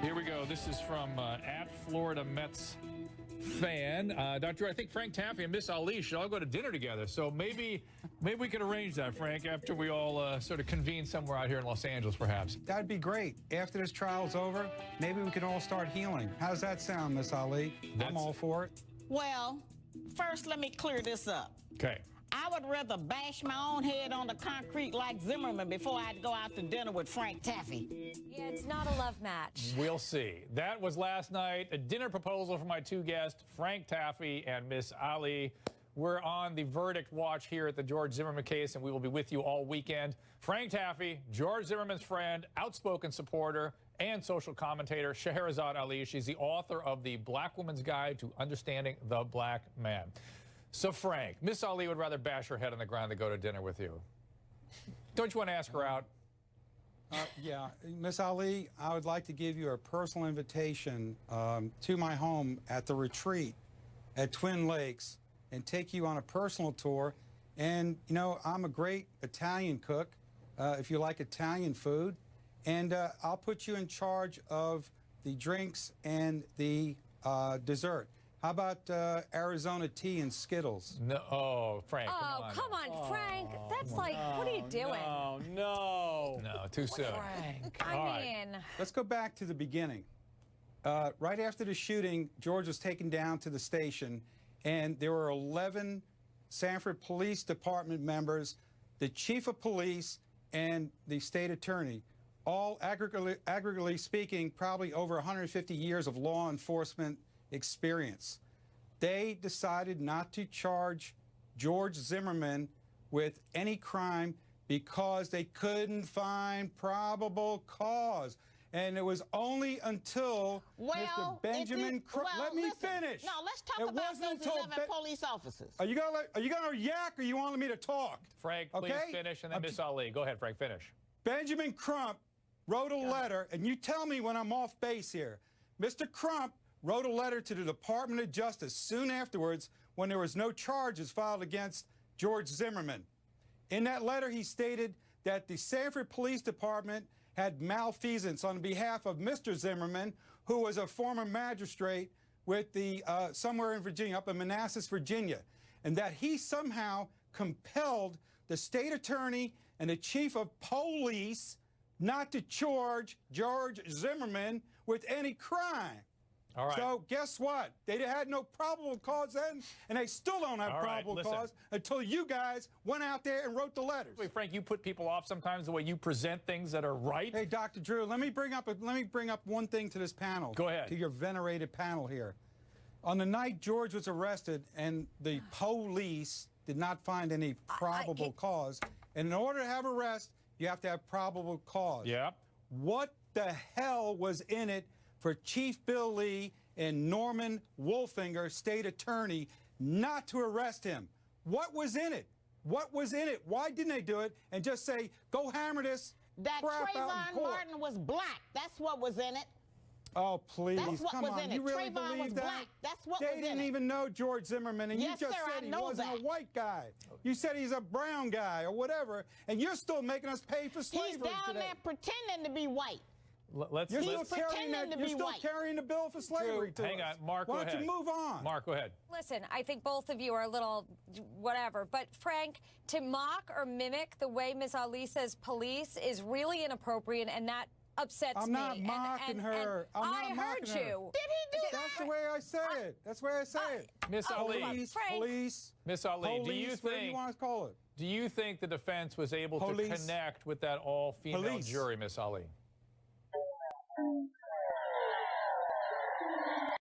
Here we go. This is from at Florida Mets fan. Dr. I think Frank Taaffe and Miss Ali should all go to dinner together. So maybe we can arrange that, Frank, after we all sort of convene somewhere out here in Los Angeles, perhaps. That'd be great. After this trial's over, maybe we can all start healing. How's that sound, Miss Ali? I'm all for it. Well, first let me clear this up. Okay. I would rather bash my own head on the concrete like Zimmerman before I'd go out to dinner with Frank Taaffe. Yeah, it's not a love match. We'll see. That was last night. A dinner proposal for my two guests, Frank Taaffe and Miss Ali. We're on the verdict watch here at the George Zimmerman case, and we will be with you all weekend. Frank Taaffe, George Zimmerman's friend, outspoken supporter, and social commentator, Scheherazade Ali. She's the author of The Black Woman's Guide to Understanding the Black Man. So, Frank, Miss Ali would rather bash her head on the ground than go to dinner with you. Don't you want to ask her out? Yeah. Miss Ali, I would like to give you a personal invitation to my home at the retreat at Twin Lakes and take you on a personal tour. And, you know, I'm a great Italian cook, if you like Italian food. And I'll put you in charge of the drinks and the dessert. How about Arizona tea and Skittles? No, oh, Frank, Come on, Frank. That's like, what are you doing? No, too soon. Frank. Let's go back to the beginning. Right after the shooting, George was taken down to the station, and there were 11 Sanford Police Department members, the chief of police, and the state attorney, all aggregately speaking, probably over 150 years of law enforcement experience. They decided not to charge George Zimmerman with any crime because they couldn't find probable cause. And it was only until Mr. Benjamin let me finish. No, let's talk about those 11 police officers. Are you gonna yak, or you want me to talk? Frank, please finish, and then Miss Ali. Go ahead, Frank, finish. Benjamin Crump wrote a letter, and you tell me when I'm off base here. Mr. Crump wrote a letter to the Department of Justice soon afterwards when there was no charges filed against George Zimmerman. In that letter, he stated that the Sanford Police Department had malfeasance on behalf of Mr. Zimmerman, who was a former magistrate with the somewhere in Virginia, up in Manassas, Virginia, and that he somehow compelled the state attorney and the chief of police not to charge George Zimmerman with any crime. All right. So guess what? They had no probable cause then, and they still don't have probable cause until you guys went out there and wrote the letters. Wait, Frank, you put people off sometimes the way you present things that are right. Hey, Dr. Drew, let me bring up one thing to this panel. Go ahead. To your venerated panel here. On the night George was arrested and the police did not find any probable cause, and in order to have arrest, you have to have probable cause. Yeah. What the hell was in it for Chief Bill Lee and Norman Wolfinger, state attorney, not to arrest him? What was in it? What was in it? Why didn't they do it and just say, go hammer this that crap out in Trayvon court? Martin was black. That's what was in it. Oh, please, That's what come was on. in it. You really Trayvon believe was that? black. That's what they was in it. didn't even know George Zimmerman, and Yes, you just sir, said I he know wasn't that. a white guy. You said he's a brown guy or whatever, and you're still making us pay for slavery He's down today. there pretending to be white. You're still carrying the bill for slavery to hang us. on, Mark, Why don't you move on? Mark, go ahead. Listen, I think both of you are a little whatever, but Frank, to mock or mimic the way Ms. Ali says police is really inappropriate, and that upsets me. I'm not mocking her. I heard you. Did he do that? That's the way I say it. That's the way I say it. Miss Ali. Police. Miss Ali, police, do you whatever think you want to call it? Do you think the defense was able to connect with that all-female jury, Miss Ali?